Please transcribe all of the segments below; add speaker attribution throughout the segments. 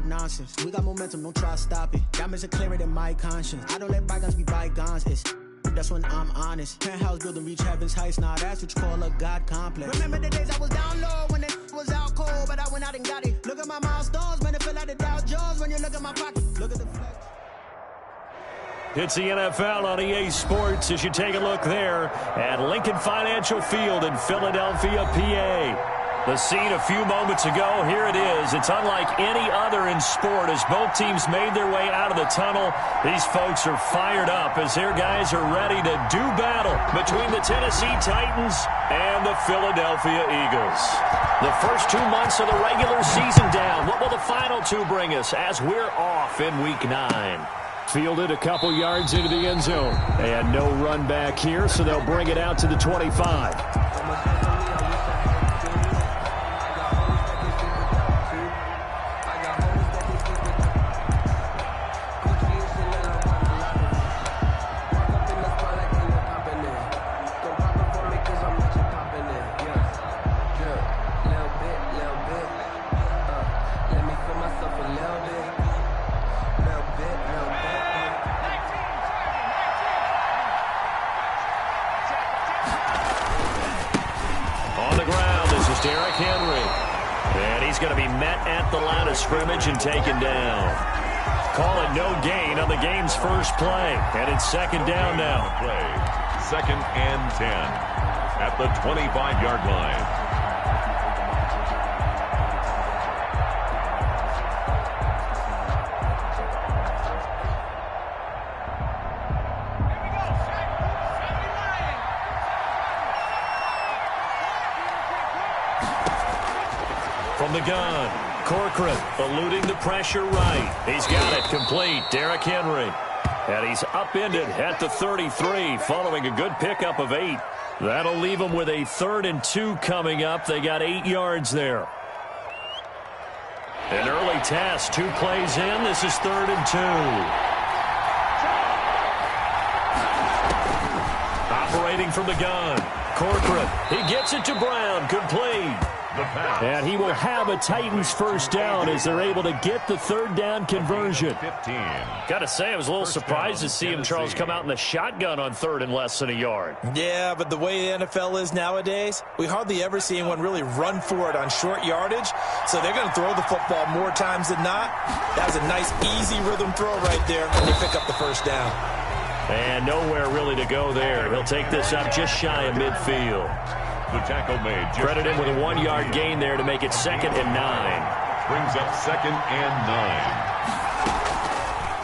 Speaker 1: nonsense. We got momentum, don't try to stop it. Diamonds are clearer than my conscience. I don't let bygones be bygones. That's when I'm honest. Penthouse building, reach heaven's heights. Now that's what you call a God complex. Remember the days I was down low when it was out cold, but I went out and got it. Look at my milestones, man, it feel like the Dow Jones when you look at my pocket. Look at the flex.
Speaker 2: It's the NFL on EA Sports as you take a look there at Lincoln Financial Field in Philadelphia, PA. The scene a few moments ago, here it is. It's unlike any other in sport as both teams made their way out of the tunnel. These folks are fired up as their guys are ready to do battle between the Tennessee Titans and the Philadelphia Eagles. The first 2 months of the regular season down. What will the final two bring us as we're off in Week 9? Fielded a couple yards into the end zone. And no run back here, so they'll bring it out to the 25. Scrimmage and taken down. Call it no gain on the game's first play. And it's second down now.
Speaker 3: Second and 10 at the 25-yard line.
Speaker 2: From the gun, Corcoran eluding the pressure right. He's got it complete. Derrick Henry. And he's upended at the 33 following a good pickup of 8. That'll leave them with a 3rd and 2 coming up. They got 8 yards there. An early test. 2 plays in. This is 3rd and 2. Operating from the gun. Corcoran. He gets it to Brown. Complete. And he will have a Titans first down as they're able to get the 3rd down conversion. Got to say, I was a little surprised to see him, Charles, come out in the shotgun on 3rd and less than a yard.
Speaker 4: Yeah, but the way the NFL is nowadays, we hardly ever see anyone really run for it on short yardage. So they're going to throw the football more times than not. That was a nice, easy rhythm throw right there, and they pick up the first down.
Speaker 2: And nowhere really to go there. He'll take this up just shy of midfield.
Speaker 3: The tackle made.
Speaker 2: Credit him with a 1-yard gain there to make it 2nd and 9.
Speaker 3: Brings up 2nd and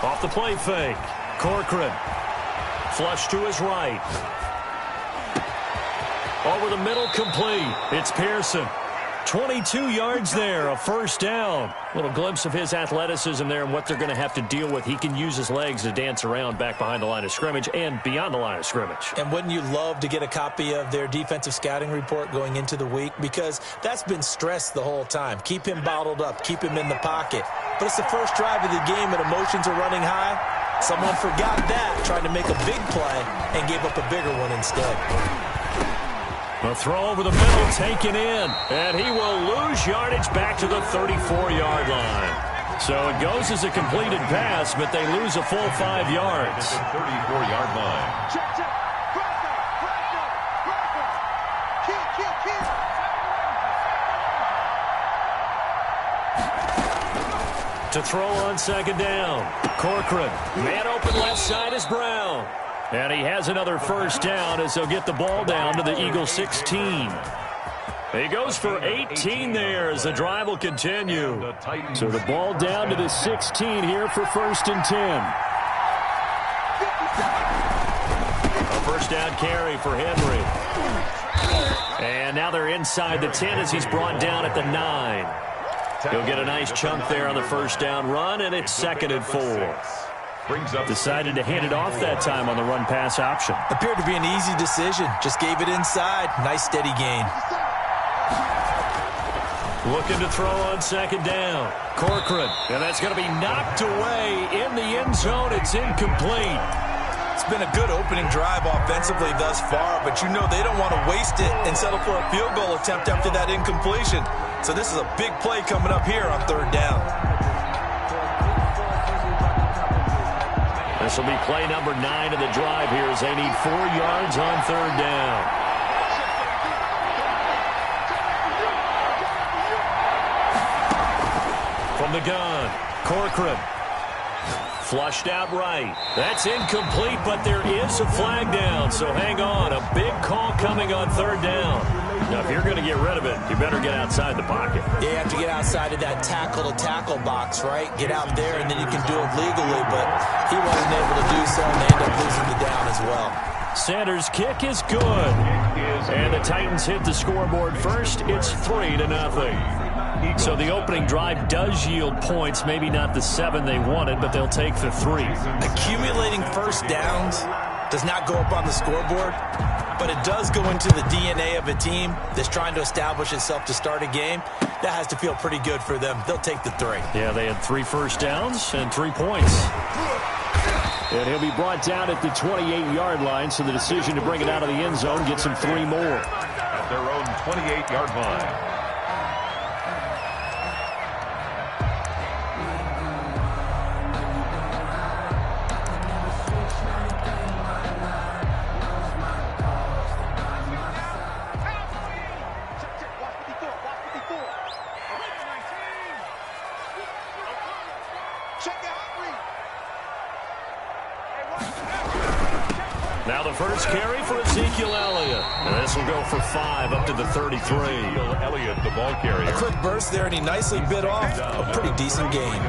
Speaker 3: 9.
Speaker 2: Off the play fake. Corcoran. Flush to his right. Over the middle, complete. It's Pearson. 22 yards there, a first down. Little glimpse of his athleticism there and what they're going to have to deal with. He can use his legs to dance around back behind the line of scrimmage and beyond the line of scrimmage.
Speaker 4: And wouldn't you love to get a copy of their defensive scouting report going into the week? Because that's been stressed the whole time. Keep him bottled up. Keep him in the pocket. But it's the first drive of the game and emotions are running high. Someone forgot that, trying to make a big play, and gave up a bigger one instead.
Speaker 2: A throw over the middle, taken in, and he will lose yardage back to the 34-yard line. So it goes as a completed pass, but they lose a full 5 yards.
Speaker 3: 34-yard line.
Speaker 2: To throw on 2nd down. Corcoran, man open left side is Brown. And he has another first down as they'll get the ball down to the Eagles 16. He goes for 18 there as the drive will continue. So the ball down to the 16 here for 1st and 10. A first down carry for Henry. And now they're inside the 10 as he's brought down at the 9. He'll get a nice chunk there on the first down run, and it's 2nd and 4. Decided to hand it off that time on the run-pass option.
Speaker 4: Appeared to be an easy decision. Just gave it inside. Nice steady gain.
Speaker 2: Looking to throw on 2nd down. Corcoran. And that's going to be knocked away in the end zone. It's incomplete.
Speaker 4: It's been a good opening drive offensively thus far, but you know they don't want to waste it and settle for a field goal attempt after that incompletion. So this is a big play coming up here on 3rd down.
Speaker 2: This will be play number 9 of the drive here as they need 4 yards on third down. From the gun, Corcoran. Flushed out right. That's incomplete, but there is a flag down, so hang on. A big call coming on third down. Now, if you're going to get rid of it, you better get outside the pocket.
Speaker 4: Yeah, you have to get outside of that tackle-to-tackle box, right? Get out there, and then you can do it legally, but he wasn't able to do so, and they end up losing the down as well.
Speaker 2: Sanders' kick is good. And the Titans hit the scoreboard first. It's 3-0. So the opening drive does yield points, maybe not the 7 they wanted, but they'll take the 3.
Speaker 4: Accumulating first downs does not go up on the scoreboard, but it does go into the DNA of a team that's trying to establish itself to start a game. That has to feel pretty good for them. They'll take the 3.
Speaker 2: Yeah, they had 3 first downs and 3 points. And he'll be brought down at the 28-yard line, so the decision to bring it out of the end zone gets him 3 more.
Speaker 3: At their own 28-yard line.
Speaker 2: Now the first carry for Ezekiel Elliott. And this will go for 5 up to the 33.
Speaker 3: Ezekiel Elliott, the ball carrier.
Speaker 4: A quick burst there, and he nicely bit off a pretty decent gain.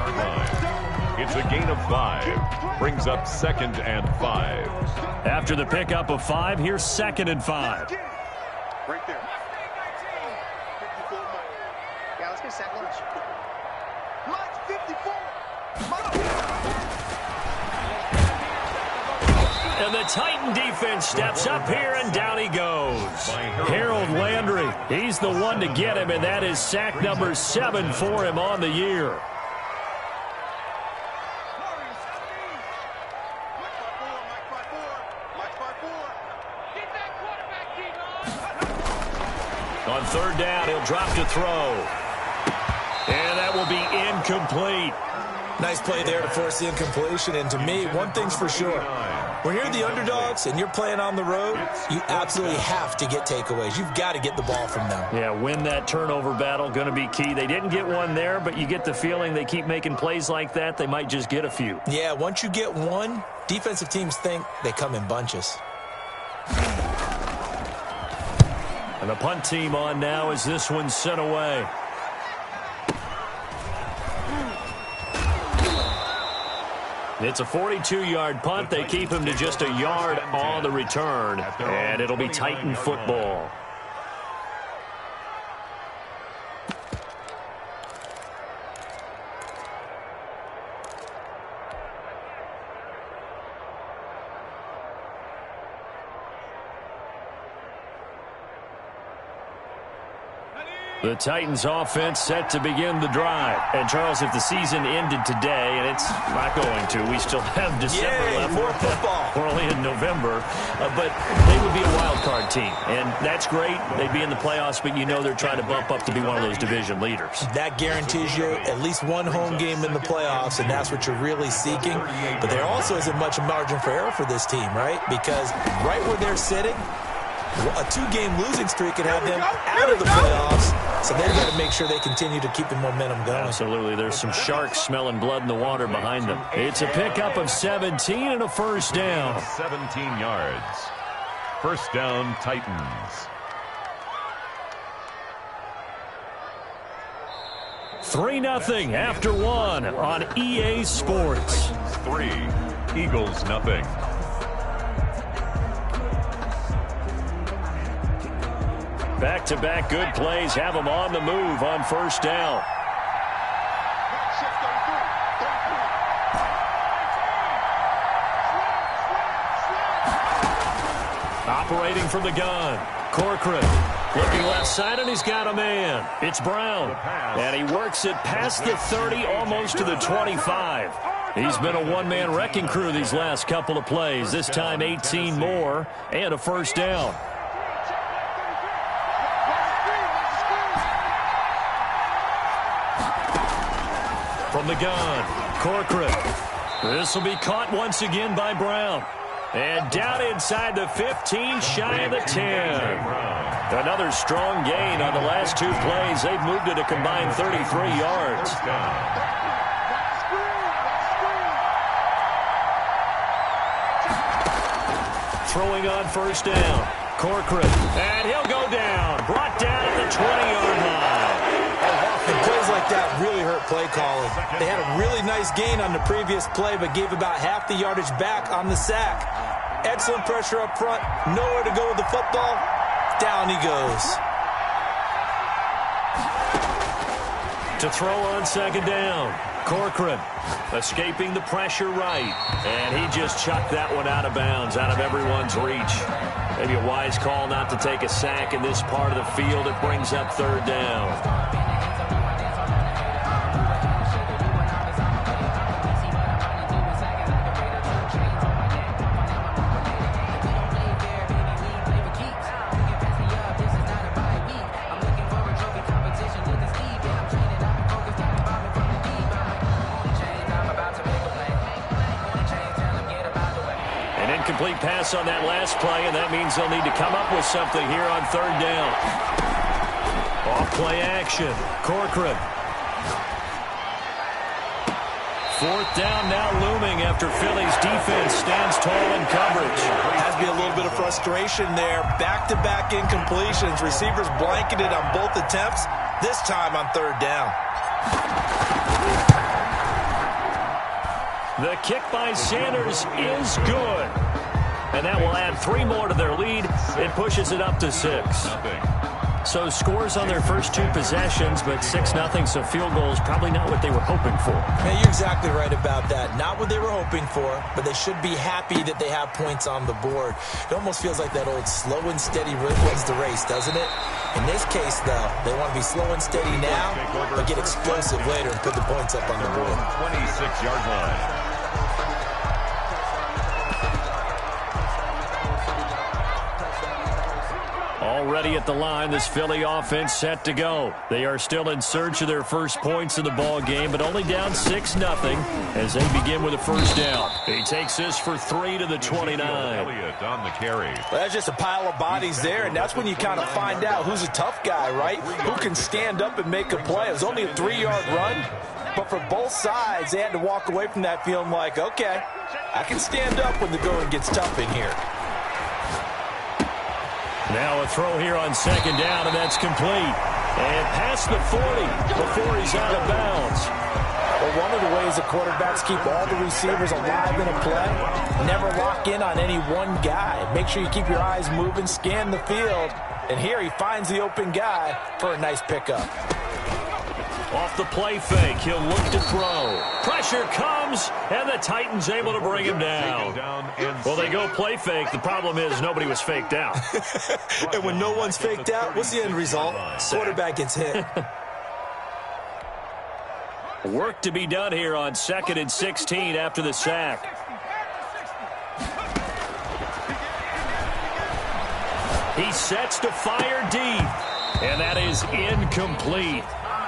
Speaker 3: It's a gain of 5. Brings up 2nd and 5.
Speaker 2: After the pickup of 5, here's 2nd and 5.
Speaker 5: Right there. 54. Yeah, let's get sack lunch. Lunch 54.
Speaker 2: And the Titan defense steps up here, and down he goes. Harold Landry, he's the one to get him, and that is sack number 7 for him on the year. On third down, he'll drop to throw. And that will be incomplete.
Speaker 4: Nice play there to force the incompletion, and to me, one thing's for sure. When you're the underdogs and you're playing on the road, you absolutely have to get takeaways. You've got to get the ball from them.
Speaker 2: Yeah, win that turnover battle, going to be key. They didn't get one there, but you get the feeling they keep making plays like that, they might just get a few.
Speaker 4: Yeah, once you get one, defensive teams think they come in bunches.
Speaker 2: And the punt team on now as this one's sent away. It's a 42-yard punt. They keep him to just a yard on the return, and it'll be Titan football. The Titans offense set to begin the drive. And, Charles, if the season ended today, and it's not going to, we still have December left.
Speaker 4: More football.
Speaker 2: We're only in November. But they would be a wild card team. And that's great. They'd be in the playoffs, but you know they're trying to bump up to be one of those division leaders.
Speaker 4: That guarantees you at least one home game in the playoffs, and that's what you're really seeking. But there also isn't much margin for error for this team, right? Because right where they're sitting, a 2-game losing streak could have them out of the playoffs, so they've got to make sure they continue to keep the momentum going.
Speaker 2: Absolutely. There's some sharks smelling blood in the water behind them. It's a pickup of 17 and a first down.
Speaker 3: 17 yards. First down, Titans.
Speaker 2: 3-0 after 1 on EA Sports.
Speaker 3: 3, Eagles nothing.
Speaker 2: Back-to-back good plays have them on the move on first down. Operating from the gun, Corcoran looking left side, and he's got a man. It's Brown, and he works it past the 30, almost to the 25. He's been a one-man wrecking crew these last couple of plays. This time 18 more and a first down. From the gun, Corcoran This will be caught once again by Brown. And down inside the 15, shy of the 10. Another strong gain on the last two plays. They've moved it a combined 33 yards. Throwing on first down. Corcoran. And he'll go down. Brought down at the 20-yard line.
Speaker 4: And plays like that really hurt play calling. They had a really nice gain on the previous play, but gave about half the yardage back on the sack. Excellent pressure up front. Nowhere to go with the football. Down he goes.
Speaker 2: To throw on second down. Corcoran escaping the pressure right. And he just chucked that one out of bounds, out of everyone's reach. Maybe a wise call not to take a sack in this part of the field. It brings up third down. Complete pass on that last play, and that means they'll need to come up with something here on third down. Off play action. Corcoran. Fourth down now looming after Philly's defense stands tall in coverage.
Speaker 4: Has to be a little bit of frustration there. Back-to-back incompletions. Receivers blanketed on both attempts, this time on third down.
Speaker 2: The kick by Sanders is good. And that will add 3 more to their lead. It pushes it up to 6. So scores on their first 2 possessions, but 6-0, so field goal is probably not what they were hoping for.
Speaker 4: Man, you're exactly right about that. Not what they were hoping for, but they should be happy that they have points on the board. It almost feels like that old slow and steady wins the race, doesn't it? In this case, though, they want to be slow and steady now, but get explosive later and put the points up on the board.
Speaker 3: 26-yard line.
Speaker 2: Already at the line, this Philly offense set to go. They are still in search of their first points in the ball game, but only down 6-0 as they begin with a first down. He takes this for 3 to the 29.
Speaker 3: Elliott on the carry.
Speaker 4: Well, that's just a pile of bodies there, and that's when you kind of find out who's a tough guy, right? Who can stand up and make a play. It was only a 3-yard run, but for both sides, they had to walk away from that feeling like, okay, I can stand up when the going gets tough in here.
Speaker 2: Now a throw here on second down, and that's complete. And past the 40 before he's out of bounds.
Speaker 4: Well, one of the ways the quarterbacks keep all the receivers alive in a play, never lock in on any one guy. Make sure you keep your eyes moving, scan the field. And here he finds the open guy for a nice pickup.
Speaker 2: Off the play fake, he'll look to throw. Pressure comes, and the Titans able to bring him down. Well, they go play fake. The problem is nobody was faked out.
Speaker 4: And when no one's faked out, what's the end result? Quarterback gets hit.
Speaker 2: Work to be done here on 2nd and 16 after the sack. He sets to fire deep, and that is incomplete.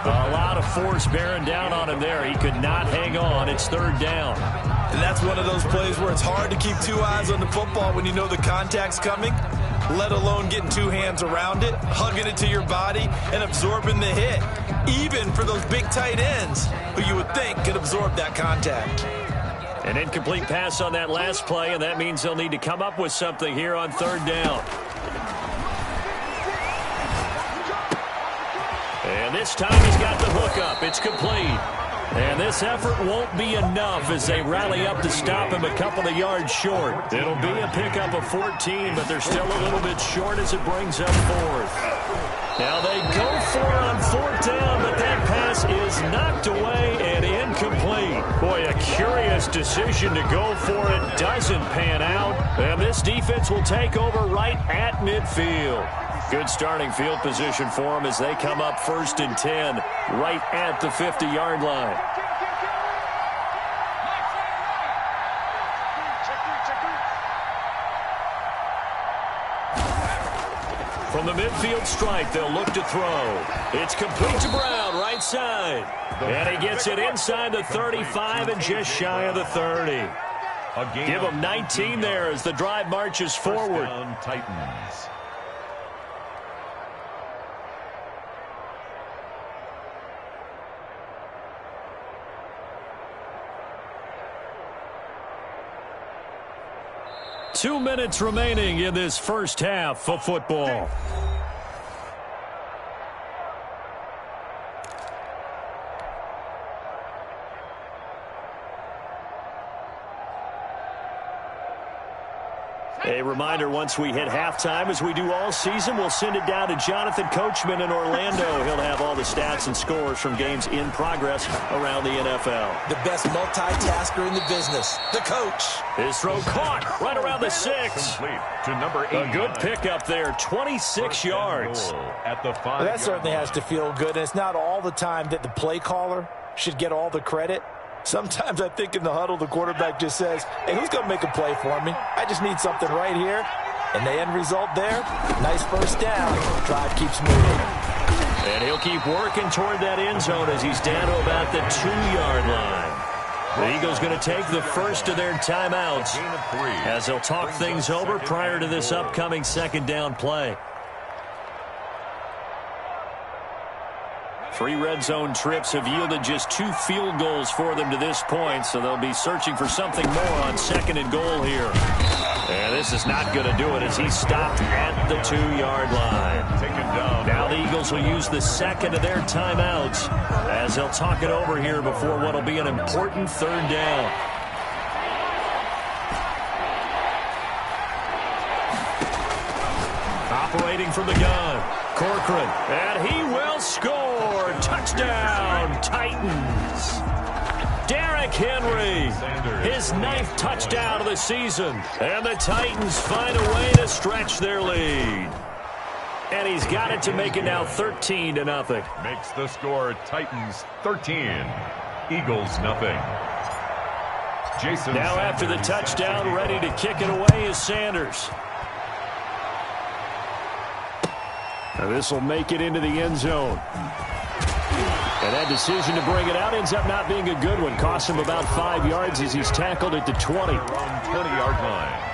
Speaker 2: A lot of force bearing down on him there. He could not hang on. It's third down.
Speaker 4: And that's one of those plays where it's hard to keep 2 eyes on the football when you know the contact's coming, let alone getting 2 hands around it, hugging it to your body, and absorbing the hit, even for those big tight ends who you would think could absorb that contact.
Speaker 2: An incomplete pass on that last play, and that means they'll need to come up with something here on third down. And this time he's got the hook up. It's complete. And this effort won't be enough as they rally up to stop him a couple of yards short. It'll be a pickup of 14, but they're still a little bit short as it brings up 4th. Now they go for it on 4th down, but that pass is knocked away and incomplete. Boy, a curious decision to go for it. Doesn't pan out. And this defense will take over right at midfield. Good starting field position for them as they come up 1st and 10 right at the 50-yard line. From the midfield stripe, they'll look to throw. It's complete to Brown right right side. And he gets it inside the 35 and just shy of the 30. Give him 19 there as the drive marches forward.
Speaker 3: Down, Titans.
Speaker 2: Two minutes remaining in this first half of football. A reminder, once we hit halftime, as we do all season, we'll send it down to Jonathan Coachman in Orlando. He'll have all the stats and scores from games in progress around the NFL.
Speaker 4: The best multitasker in the business, the coach.
Speaker 2: His throw caught right around the 6.
Speaker 3: Complete to number 8.
Speaker 2: A good pickup there, 26 yards.
Speaker 3: At the 5.
Speaker 4: Well, that certainly has to feel good, and it's not all the time that the play caller should get all the credit. Sometimes I think in the huddle, the quarterback just says, hey, who's going to make a play for me? I just need something right here. And the end result there, nice first down. Drive keeps moving.
Speaker 2: And he'll keep working toward that end zone as he's down to about the 2-yard line. The Eagles going to take the first of their timeouts as they'll talk things over prior to this upcoming second down play. 3 red zone trips have yielded just 2 field goals for them to this point, so they'll be searching for something more on second and goal here. And this is not going to do it as he's stopped at the 2-yard line.
Speaker 3: Taken down.
Speaker 2: Now the Eagles will use the second of their timeouts as they'll talk it over here before what will be an important third down. Operating from the gun, Corcoran, and he will score. Touchdown, Titans. Derrick Henry, his 9th touchdown of the season. And the Titans find a way to stretch their lead. And he's got it to make it now 13-0.
Speaker 3: Makes the score Titans 13. Eagles nothing. Jason
Speaker 2: now
Speaker 3: Sanders
Speaker 2: after the touchdown, ready to kick it away is Sanders. Now this will make it into the end zone. And that decision to bring it out ends up not being a good one. Costs him about 5 yards as he's tackled at the 20.
Speaker 3: 20-yard line.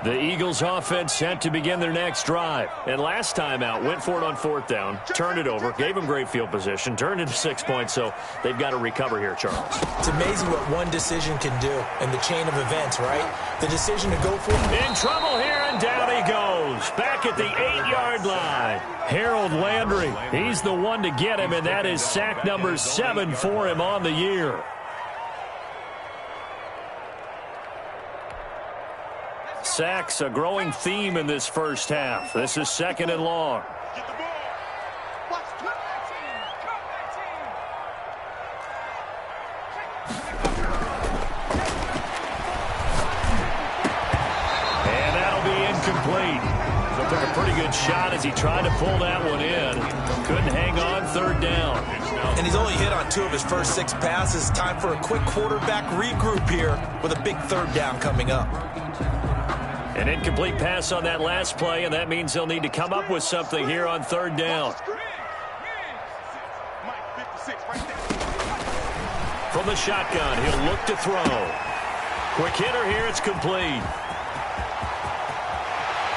Speaker 2: The Eagles offense set to begin their next drive. And last time out, went for it on 4th down, turned it over, gave them great field position, turned it to 6 points, so they've got to recover here, Charles.
Speaker 4: It's amazing what one decision can do in the chain of events, right? The decision to go for it.
Speaker 2: In trouble here, and down he goes. Back at the 8-yard line. Harold Landry, he's the one to get him, and that is sack number 7 for him on the year. Sacks, a growing theme in this first half. This is 2nd and long. And that'll be incomplete. So took a pretty good shot as he tried to pull that one in. Couldn't hang on, 3rd down.
Speaker 4: And he's only hit on 2 of his first 6 passes. Time for a quick quarterback regroup here with a big 3rd down coming up.
Speaker 2: An incomplete pass on that last play, and that means they'll need to come up with something here on 3rd down. From the shotgun, he'll look to throw. Quick hitter here, it's complete.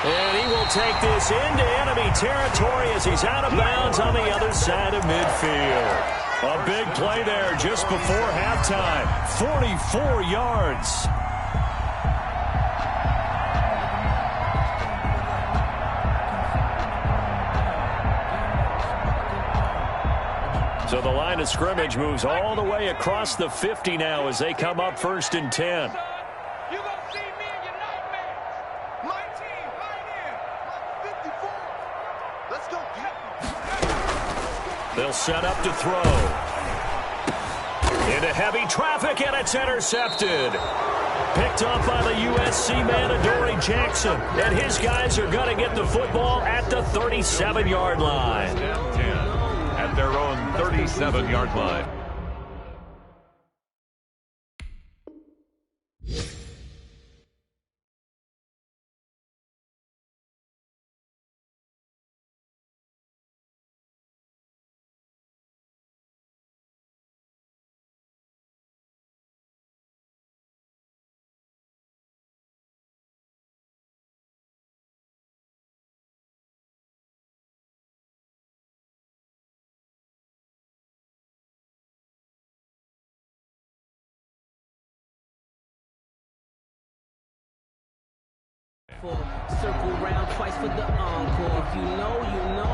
Speaker 2: And he will take this into enemy territory as he's out of bounds on the other side of midfield. A big play there just before halftime. 44 yards. So the line of scrimmage moves all the way across the 50 now as they come up 1st and 10.
Speaker 5: You're going to see me in your nightmares. My team right here. My 54. Let's go.
Speaker 2: They'll set up to throw. Into heavy traffic, and it's intercepted. Picked off by the USC man, Adoree Jackson. And his guys are going to get the football at the 37-yard line.
Speaker 3: their own 37-yard line.
Speaker 6: Circle round twice for the encore. If you know, you know.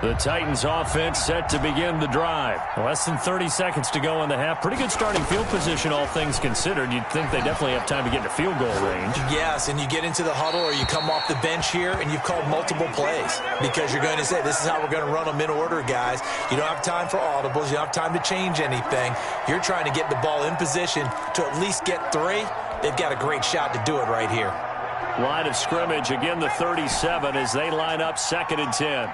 Speaker 2: The Titans offense set to begin the drive. Less than 30 seconds to go in the half. Pretty good starting field position, all things considered. You'd think they definitely have time to get into field goal range.
Speaker 4: Yes, and you get into the huddle or you come off the bench here and you've called multiple plays because you're going to say, this is how we're going to run them in order, guys. You don't have time for audibles. You don't have time to change anything. You're trying to get the ball in position to at least get 3. They've got a great shot to do it right here.
Speaker 2: Line of scrimmage, again the 37 as they line up 2nd and 10.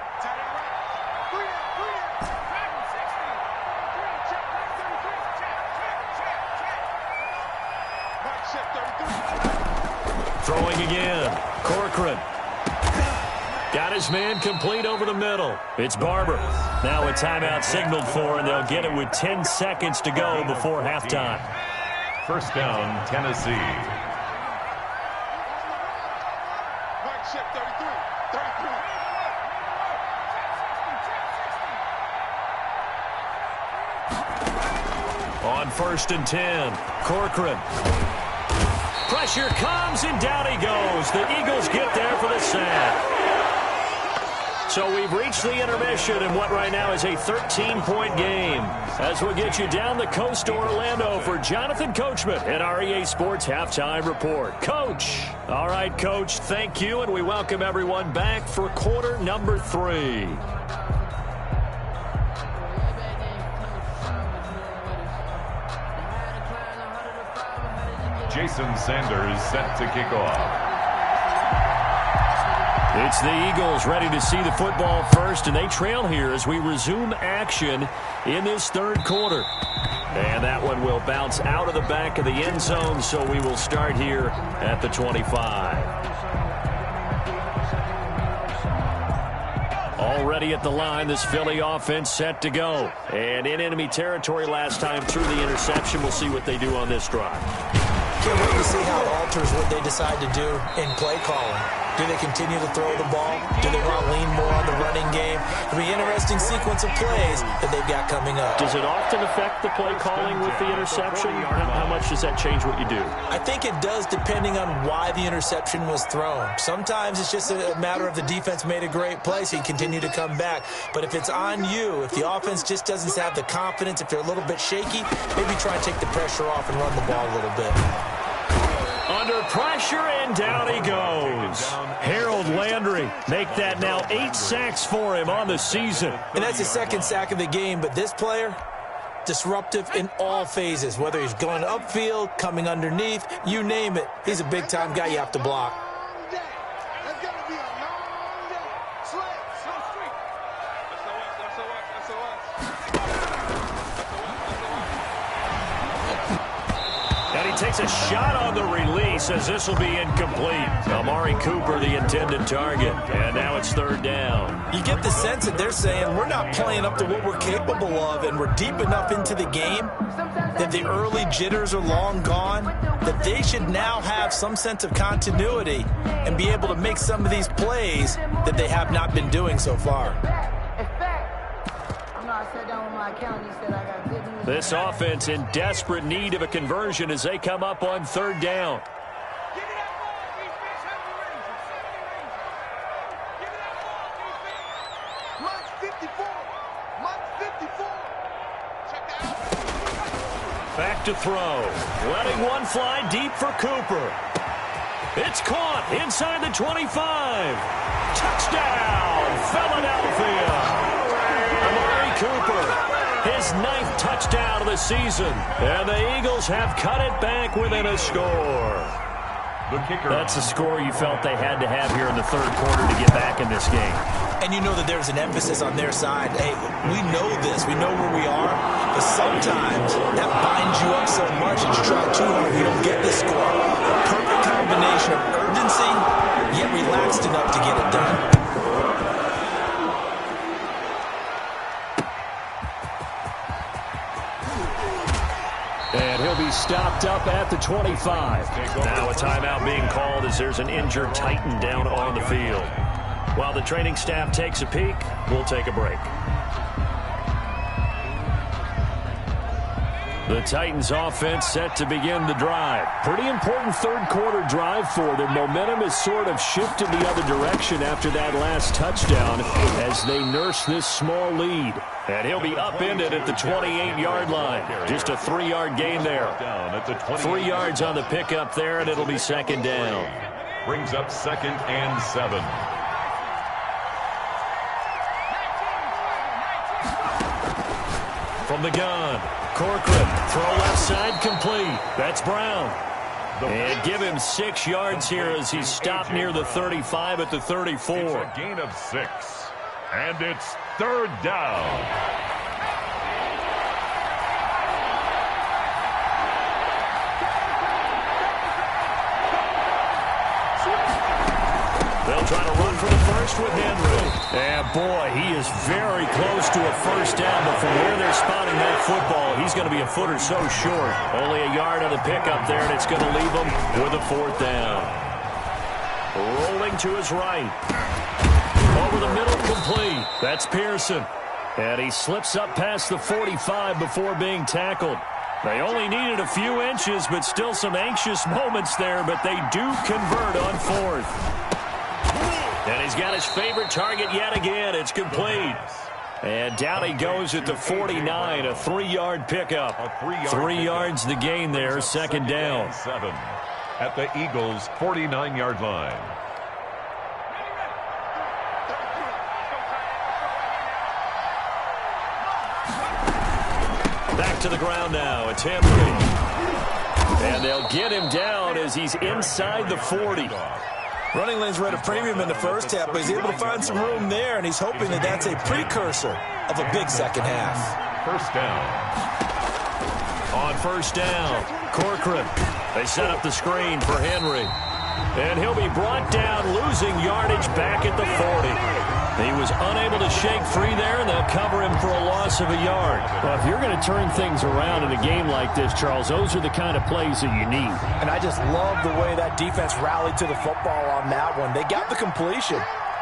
Speaker 2: Throwing again. Corcoran. Got his man complete over the middle. It's Barber. Now a timeout signaled for, and they'll get it with 10 seconds to go before halftime.
Speaker 3: First down, Tennessee.
Speaker 2: On 1st and 10, Corcoran. Pressure comes, and down he goes. The Eagles get there for the sack. So we've reached the intermission in what right now is a 13-point game. As we'll get you down the coast to Orlando for Jonathan Coachman at our EA Sports Halftime Report. Coach. All right, Coach, thank you, and we welcome everyone back for quarter number 3.
Speaker 3: Jason Sanders set to kick off.
Speaker 2: It's the Eagles ready to see the football first, and they trail here as we resume action in this 3rd quarter. And that one will bounce out of the back of the end zone, so we will start here at the 25. Already at the line, this Philly offense set to go. And in enemy territory last time through the interception. We'll see what they do on this drive.
Speaker 4: Can't wait to see how it alters what they decide to do in play calling. Do they continue to throw the ball? Do they want to lean more on the running game? It'll be an interesting sequence of plays that they've got coming up.
Speaker 2: Does it often affect the play calling with the interception? How much does that change what you do?
Speaker 4: I think it does depending on why the interception was thrown. Sometimes it's just a matter of the defense made a great play, so you continue to come back. But if it's on you, if the offense just doesn't have the confidence, if they're a little bit shaky, maybe try and take the pressure off and run the ball a little bit.
Speaker 2: Under pressure, and down he goes. Harold Landry make that now 8 sacks for him on the season.
Speaker 4: And that's his 2nd sack of the game, but this player, disruptive in all phases, whether he's going upfield, coming underneath, you name it. He's a big-time guy you have to block.
Speaker 2: Takes a shot on the release as this will be incomplete. Amari Cooper, the intended target, and now it's 3rd down.
Speaker 4: You get the sense that they're saying we're not playing up to what we're capable of, and we're deep enough into the game that the early jitters are long gone, that they should now have some sense of continuity and be able to make some of these plays that they have not been doing so far.
Speaker 2: This offense in desperate need of a conversion as they come up on 3rd down. Back to throw. Letting one fly deep for Cooper. It's caught inside the 25. Touchdown, Philadelphia. Amari Cooper. His 9th touchdown of the season. And the Eagles have cut it back within a score.
Speaker 3: The kicker.
Speaker 2: That's a score you felt they had to have here in the 3rd quarter to get back in this game.
Speaker 4: And you know that there's an emphasis on their side. Hey, we know this. We know where we are. But sometimes that binds you up so much that you try too hard. We don't get this score. A perfect combination of urgency, yet relaxed enough to get it done.
Speaker 2: And he'll be stopped up at the 25. Now a timeout being called as there's an injured Titan down on the field. While the training staff takes a peek, we'll take a break. The Titans offense set to begin the drive. Pretty important third quarter drive for them. Momentum has sort of shifted the other direction after that last touchdown as they nurse this small lead. And he'll be upended at the 28-yard line. Just a 3-yard gain there. 3 yards on the pickup there, and it'll be second down.
Speaker 3: Brings up 2nd and 7.
Speaker 2: From the gun, Corcoran, throw left side complete. That's Brown. And give him 6 yards here as he's stopped near the 35 at the 34.
Speaker 3: It's a gain of 6. And it's 3rd down.
Speaker 2: They'll try to run for the first with Henry. And boy, he is very close to a first down, but from where they're spotting that football, he's going to be a foot or so short. Only a yard on the pickup there, and it's going to leave him with a 4th down. Rolling to his right. Over the middle, complete. That's Pearson. And he slips up past the 45 before being tackled. They only needed a few inches, but still some anxious moments there, but they do convert on 4th. And he's got his favorite target yet again. It's complete. And down he goes at the 49, a 3-yard pickup. 3 yards the gain there, second down.
Speaker 3: 7 at the Eagles' 49-yard line.
Speaker 2: Back to the ground now. It's Henry. And they'll get him down as he's inside the 40.
Speaker 4: Running lanes were at a premium in the first half, but he's able to find some room there, and he's hoping that that's a precursor of a big second half.
Speaker 3: First down.
Speaker 2: On first down, Corcoran. They set up the screen for Henry. And he'll be brought down, losing yardage back at the 40. He was unable to shake free there, and they'll cover him for a loss of a yard. Well, if you're going to turn things around in a game like this, Charles, those are the kind of plays that you need.
Speaker 4: And I just love the way that defense rallied to the football on that one. They got the completion,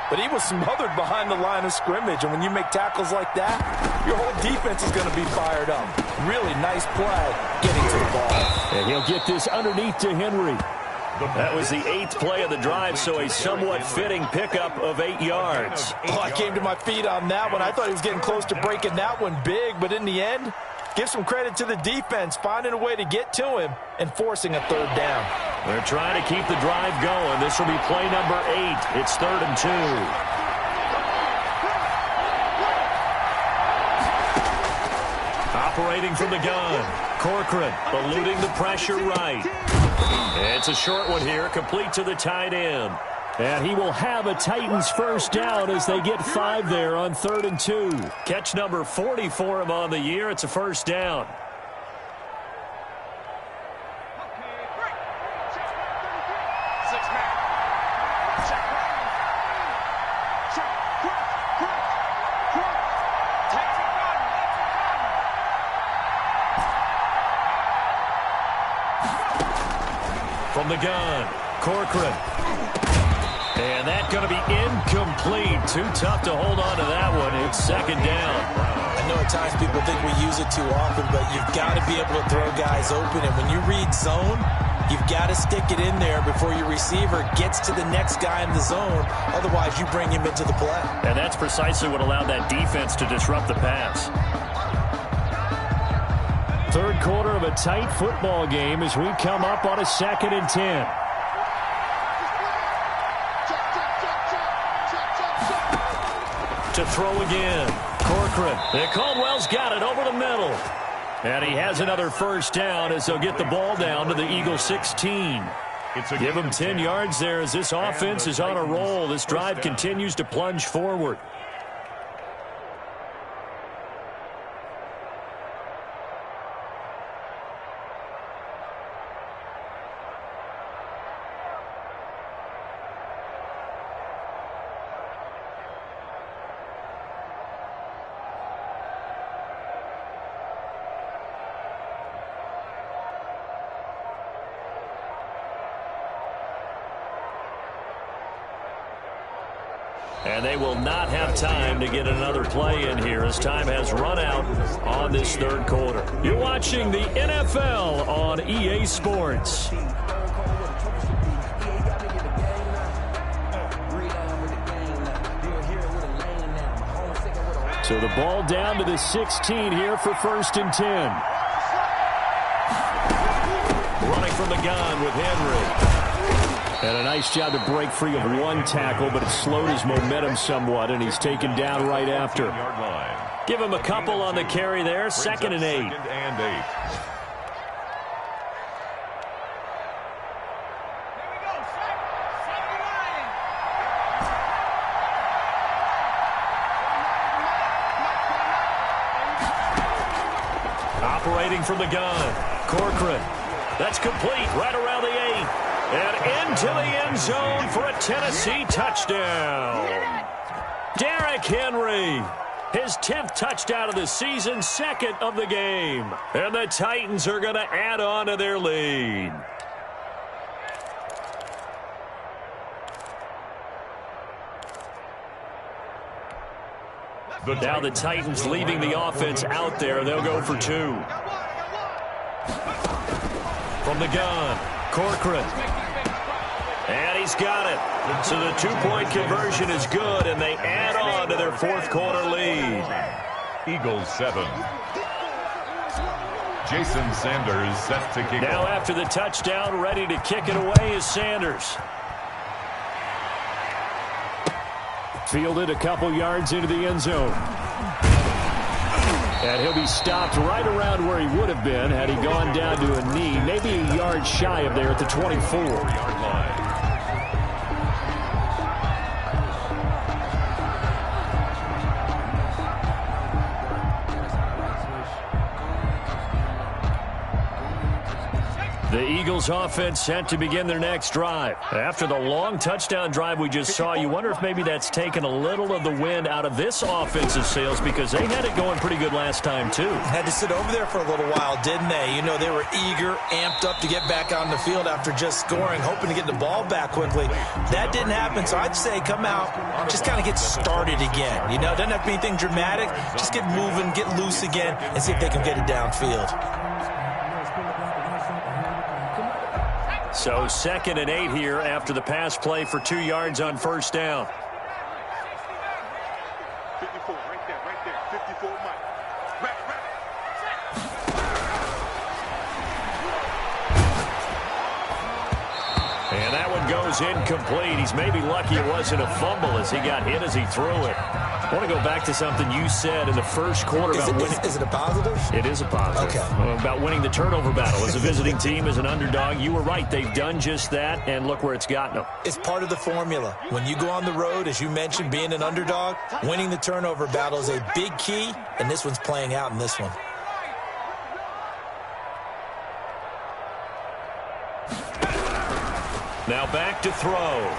Speaker 4: but he was smothered behind the line of scrimmage. And when you make tackles like that, your whole defense is going to be fired up. Really nice play getting to the ball.
Speaker 2: And he'll get this underneath to Henry. That was the 8th play of the drive, so a somewhat fitting pickup of 8 yards.
Speaker 4: Oh, I came to my feet on that one. I thought he was getting close to breaking that one big, but in the end, give some credit to the defense, finding a way to get to him and forcing a 3rd down.
Speaker 2: They're trying to keep the drive going. This will be play number 8. It's 3rd and 2. Operating from the gun, Corcoran eluding the pressure right. It's a short one here, complete to the tight end. And he will have a Titans first down as they get 5 there on 3rd and 2. Catch number 40 for him on the year. It's a first down. From the gun, Corcoran. And that's going to be incomplete. Too tough to hold on to that one. It's second down.
Speaker 4: I know at times people think we use it too often, but you've got to be able to throw guys open. And when you read zone, you've got to stick it in there before your receiver gets to the next guy in the zone. Otherwise, you bring him into the play.
Speaker 2: And that's precisely what allowed that defense to disrupt the pass. Third quarter of a tight football game as we come up on a 2nd and 10. To throw again, Corcoran. And Caldwell's got it over the middle. And he has another first down as they'll get the ball down to the Eagles 16. Give him 10 yards there as this offense is on a roll. This drive continues to plunge forward. And they will not have time to get another play in here as time has run out on this third quarter. You're watching the NFL on EA Sports. So the ball down to the 16 here for 1st and 10. Running from the gun with Henry. And a nice job to break free of one tackle, but it slowed his momentum somewhat, and he's taken down right after. Give him a couple on the carry there. 2nd and 8. Operating from the gun. Corcoran. That's complete right around the 8. And into the end zone for a Tennessee touchdown. Derrick Henry, his 10th touchdown of the season, 2nd of the game. And the Titans are going to add on to their lead. Now the Titans leaving the offense out there. They'll go for 2. From the gun, Corcoran. And he's got it. So the 2-point conversion is good, and they add on to their 4th quarter lead.
Speaker 3: Eagles 7. Jason Sanders set to kick
Speaker 2: now
Speaker 3: off.
Speaker 2: After the touchdown, ready to kick it away is Sanders. Fielded a couple yards into the end zone. And he'll be stopped right around where he would have been had he gone down to a knee, maybe a yard shy of there at the 24-yard line. The Eagles offense set to begin their next drive. After the long touchdown drive we just saw, you wonder if maybe that's taken a little of the wind out of this offensive sails because they had it going pretty good last time too.
Speaker 4: Had to sit over there for a little while, didn't they? You know, they were eager, amped up to get back on the field after just scoring, hoping to get the ball back quickly. That didn't happen, so I'd say come out, just kind of get started again. You know, it doesn't have to be anything dramatic. Just get moving, get loose again, and see if they can get it downfield.
Speaker 2: So 2nd and 8 here after the pass play for 2 yards on 1st down.
Speaker 5: 54, right there. 54, Mike.
Speaker 2: And that one goes incomplete. He's maybe lucky it wasn't a fumble as he got hit as he threw it. I want to go back to something you said in the first quarter about winning.
Speaker 4: Is it a positive?
Speaker 2: It is a positive.
Speaker 4: Okay.
Speaker 2: About winning the turnover battle as a visiting team, as an underdog. You were right. They've done just that, and look where it's gotten them.
Speaker 4: It's part of the formula. When you go on the road, as you mentioned, being an underdog, winning the turnover battle is a big key, and this one's playing out in this one.
Speaker 2: Now back to throw.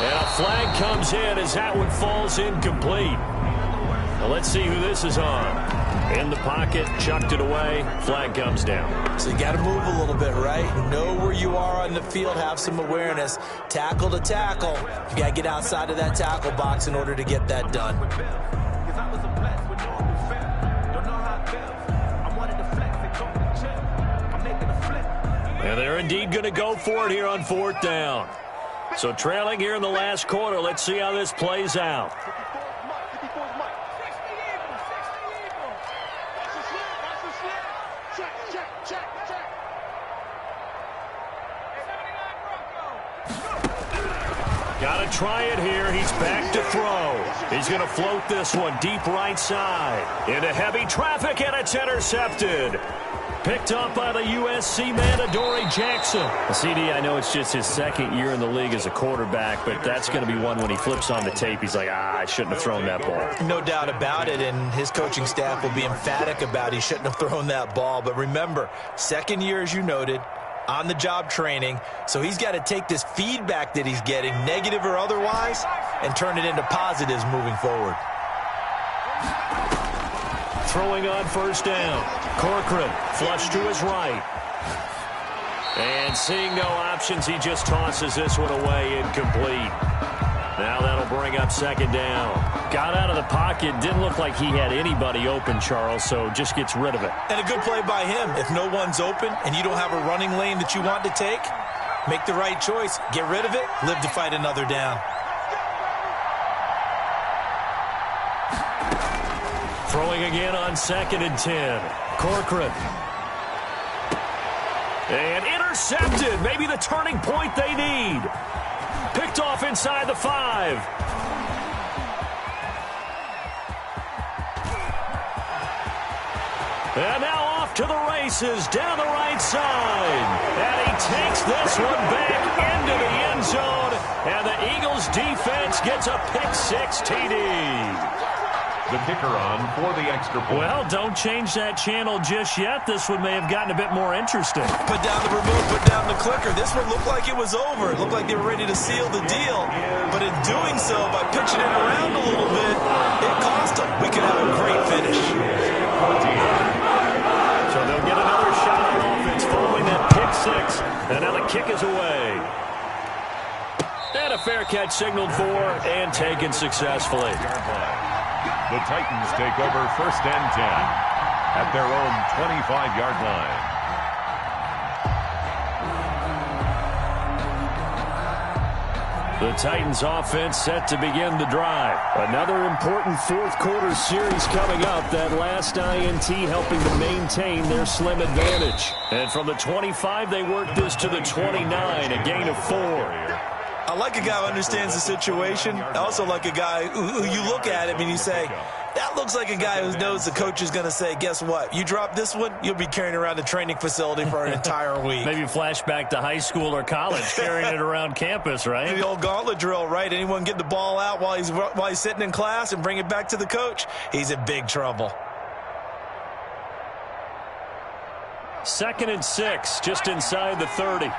Speaker 2: And a flag comes in as that one falls incomplete. Now let's see who this is on. In the pocket, chucked it away, flag comes down.
Speaker 4: So you got to move a little bit, right? Know where you are on the field, have some awareness. Tackle to tackle. You got to get outside of that tackle box in order to get that done.
Speaker 2: And they're indeed going to go for it here on 4th down. So trailing here in the last quarter, let's see how this plays out. Got to try it here. He's back to throw. He's going to float this one deep right side. Into heavy traffic, and it's intercepted. Picked up by the USC man, Adoree Jackson.
Speaker 7: CD, I know it's just his second year in the league as a quarterback, but that's going to be one when he flips on the tape, he's like, I shouldn't have thrown that ball.
Speaker 4: No doubt about it, and his coaching staff will be emphatic about he shouldn't have thrown that ball. But remember, second year, as you noted, on-the-job training, so he's got to take this feedback that he's getting, negative or otherwise, and turn it into positives moving forward.
Speaker 2: Throwing on first down. Corcoran flush to his right. And seeing no options, he just tosses this one away, incomplete. Now that'll bring up second down.
Speaker 7: Got out of the pocket, didn't look like he had anybody open, Charles, so just gets rid of it.
Speaker 4: And a good play by him. If no one's open and you don't have a running lane that you want to take, make the right choice. Get rid of it, live to fight another down.
Speaker 2: Throwing again on 2nd and 10. Corcoran. And intercepted. Maybe the turning point they need. Picked off inside the 5. And now off to the races down the right side. And he takes this one back into the end zone. And the Eagles defense gets a pick-6 TD.
Speaker 3: The kicker on for the extra point.
Speaker 2: Well, don't change that channel just yet. This one may have gotten a bit more interesting.
Speaker 4: Put down the remote, put down the clicker. This one looked like it was over. It looked like they were ready to seal the deal. But in doing so, by pitching it around a little bit, it cost them. We could have a great finish.
Speaker 2: So they'll get another shot on offense following that pick-6. And now the kick is away. And a fair catch signaled for and taken successfully.
Speaker 3: The Titans take over 1st and 10 at their own 25-yard line.
Speaker 2: The Titans offense set to begin the drive. Another important fourth quarter series coming up. That last INT helping to maintain their slim advantage. And from the 25, they work this to the 29, a gain of 4.
Speaker 4: I like a guy who understands the situation. I also like a guy who you look at him and you say, that looks like a guy who knows the coach is going to say, guess what? You drop this one, you'll be carrying around the training facility for an entire week.
Speaker 2: Maybe flashback to high school or college, carrying it around campus, right?
Speaker 4: The old gauntlet drill, right? Anyone get the ball out while he's sitting in class and bring it back to the coach, he's in big trouble.
Speaker 2: 2nd and 6, just inside the 30.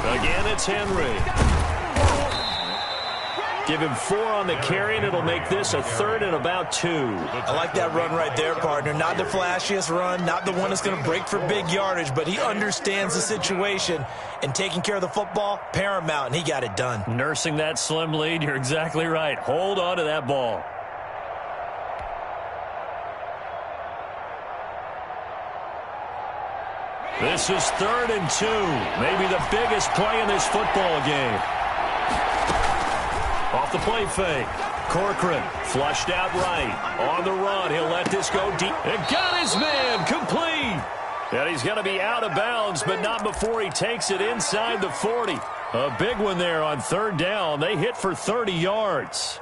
Speaker 2: Again, it's Henry. Give him 4 on the carry, and it'll make this a 3rd and about 2.
Speaker 4: I like that run right there, partner. Not the flashiest run, not the one that's going to break for big yardage, but he understands the situation, and taking care of the football, paramount, and he got it done.
Speaker 2: Nursing that slim lead, you're exactly right. Hold on to that ball. This is 3rd and 2. Maybe the biggest play in this football game. Off the play fake. Corcoran flushed out right. On the run. He'll let this go deep. And got his man. Complete. And he's going to be out of bounds, but not before he takes it inside the 40. A big one there on 3rd down. They hit for 30 yards.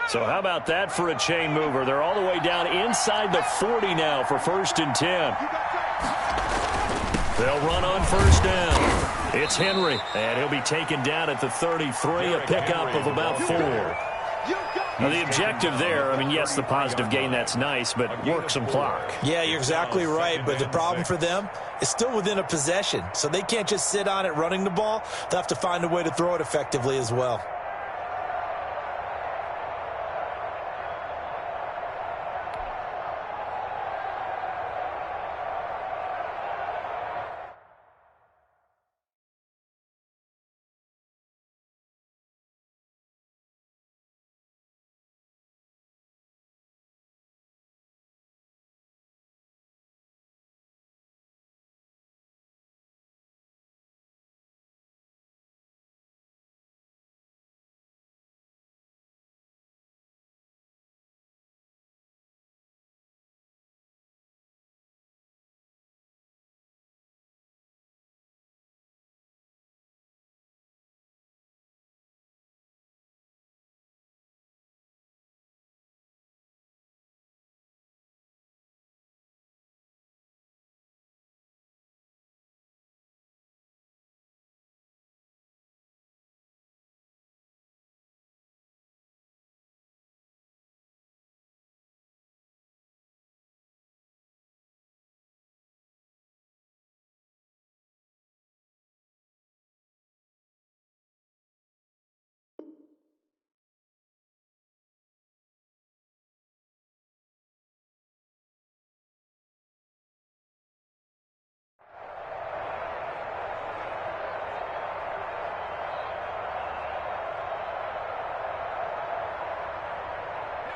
Speaker 2: So how about that for a chain mover? They're all the way down inside the 40 now for 1st and 10. They'll run on 1st down. It's Henry, and he'll be taken down at the 33, a pickup of about 4. Now the objective there, I mean, yes, the positive gain, that's nice, but work some clock.
Speaker 4: Yeah, you're exactly right, but the problem for them is still within a possession, so they can't just sit on it running the ball. They'll have to find a way to throw it effectively as well.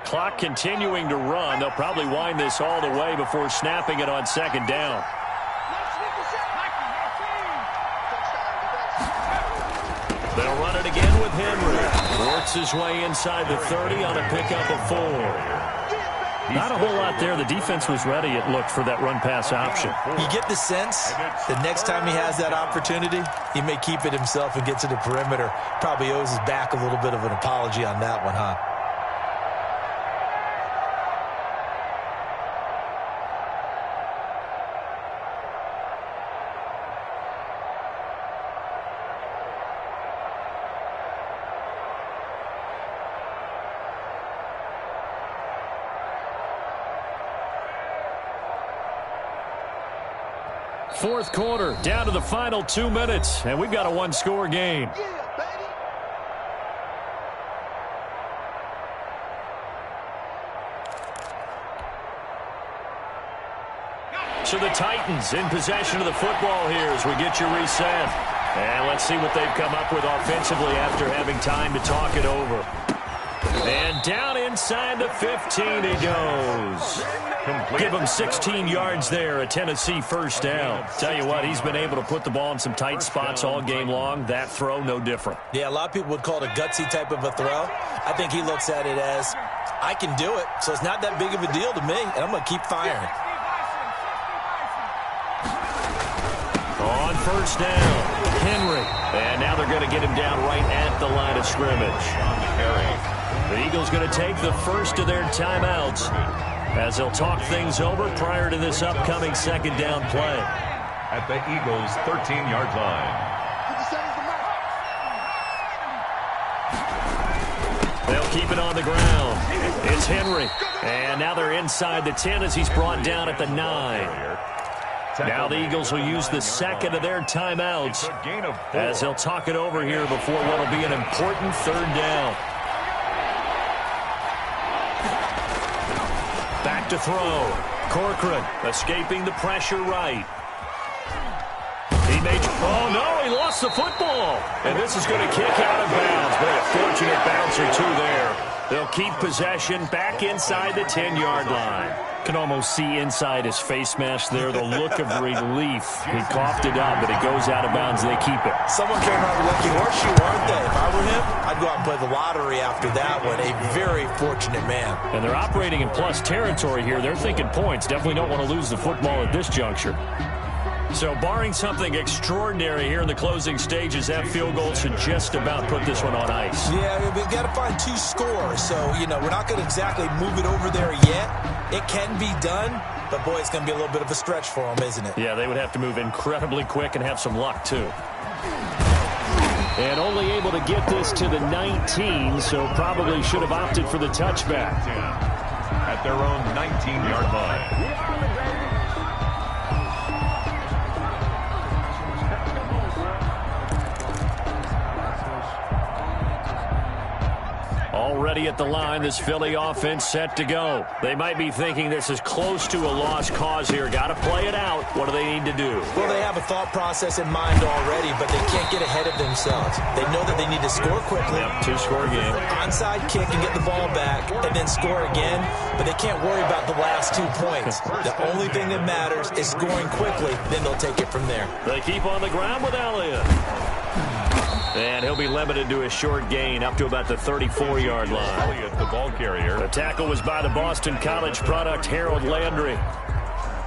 Speaker 2: Clock continuing to run. They'll probably wind this all the way before snapping it on second down. They'll run it again with Henry. Works his way inside the 30 on a pickup of 4.
Speaker 7: Not a whole lot there. The defense was ready, it looked, for that run-pass option.
Speaker 4: You get the sense that next time he has that opportunity, he may keep it himself and get to the perimeter. Probably owes his back a little bit of an apology on that one, huh?
Speaker 2: Fourth quarter, down to the final 2 minutes, and we've got a one-score game. So the Titans in possession of the football here as we get you reset. And let's see what they've come up with offensively after having time to talk it over. And down inside the 15 he goes. Give him 16 yards there, a Tennessee first down. Tell you what, he's been able to put the ball in some tight spots all game long. That throw, no different.
Speaker 4: Yeah, a lot of people would call it a gutsy type of a throw. I think he looks at it as, I can do it, so it's not that big of a deal to me, and I'm going to keep firing.
Speaker 2: On first down, Henry. And now they're going to get him down right at the line of scrimmage. The Eagles going to take the first of their timeouts as they'll talk things over prior to this upcoming second down play.
Speaker 3: At the Eagles' 13-yard line.
Speaker 2: They'll keep it on the ground. It's Henry. And now they're inside the 10 as he's brought down at the 9. Now the Eagles will use the second of their timeouts as they'll talk it over here before what will be an important third down. Back to throw. Corcoran escaping the pressure right. He made... Oh, no, he lost the football. And this is going to kick out of bounds. But a fortunate bounce or two there. They'll keep possession back inside the 10-yard line. Can almost see inside his face mask there the look of relief. He coughed it up, but it goes out of bounds. They keep it.
Speaker 4: Someone came around with lucky horseshoe, aren't they? If I were him, I'd go out and play the lottery after that one. A very fortunate man.
Speaker 2: And they're operating in plus territory here. They're thinking points. Definitely don't want to lose the football at this juncture. So barring something extraordinary here in the closing stages, that field goal should just about put this one on ice.
Speaker 4: Yeah, we've got to find 2 scores. So, you know, we're not going to exactly move it over there yet. It can be done, but, boy, it's going to be a little bit of a stretch for them, isn't it?
Speaker 2: Yeah, they would have to move incredibly quick and have some luck, too. And only able to get this to the 19, so probably should have opted for the touchback.
Speaker 3: At their own 19-yard line.
Speaker 2: Already at the line, this Philly offense set to go. They might be thinking this is close to a lost cause here. Got to play it out. What do they need to do?
Speaker 4: Well, they have a thought process in mind already, but they can't get ahead of themselves. They know that they need to score quickly.
Speaker 2: Yep, 2-score game.
Speaker 4: Onside kick and get the ball back and then score again, but they can't worry about the last 2 points. The only thing that matters is scoring quickly, then they'll take it from there.
Speaker 2: They keep on the ground with Elliott. And he'll be limited to a short gain up to about the 34-yard line.
Speaker 3: Elliott, the ball carrier.
Speaker 2: The tackle was by the Boston College product, Harold Landry.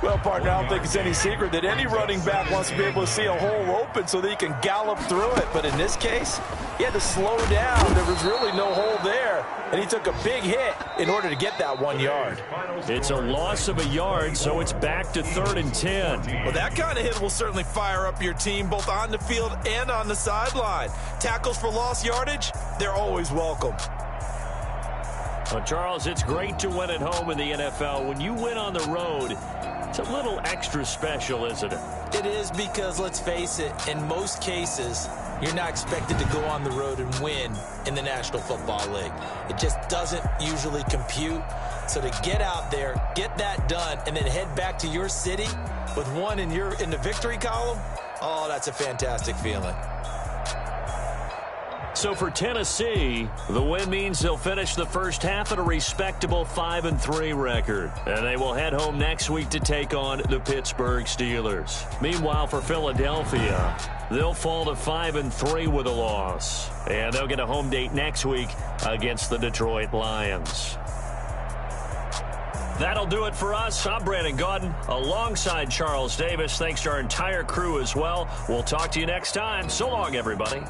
Speaker 8: Well, partner, I don't think it's any secret that any running back wants to be able to see a hole open so that he can gallop through it. But in this case, he had to slow down. There was really no hole there, and he took a big hit in order to get that 1 yard.
Speaker 2: It's a loss of a yard, so it's back to 3rd and 10.
Speaker 4: Well, that kind of hit will certainly fire up your team both on the field and on the sideline. Tackles for lost yardage, they're always welcome.
Speaker 2: Well, Charles, it's great to win at home in the NFL. When you win on the road, it's a little extra special, isn't it?
Speaker 4: It is because, let's face it, in most cases, you're not expected to go on the road and win in the National Football League. It just doesn't usually compute. So to get out there, get that done, and then head back to your city with one in the victory column, oh, that's a fantastic feeling.
Speaker 2: So for Tennessee, the win means they'll finish the first half at a respectable 5-3 record. And they will head home next week to take on the Pittsburgh Steelers. Meanwhile, for Philadelphia, they'll fall to 5-3 with a loss. And they'll get a home date next week against the Detroit Lions. That'll do it for us. I'm Brandon Gaudin alongside Charles Davis. Thanks to our entire crew as well. We'll talk to you next time. So long, everybody.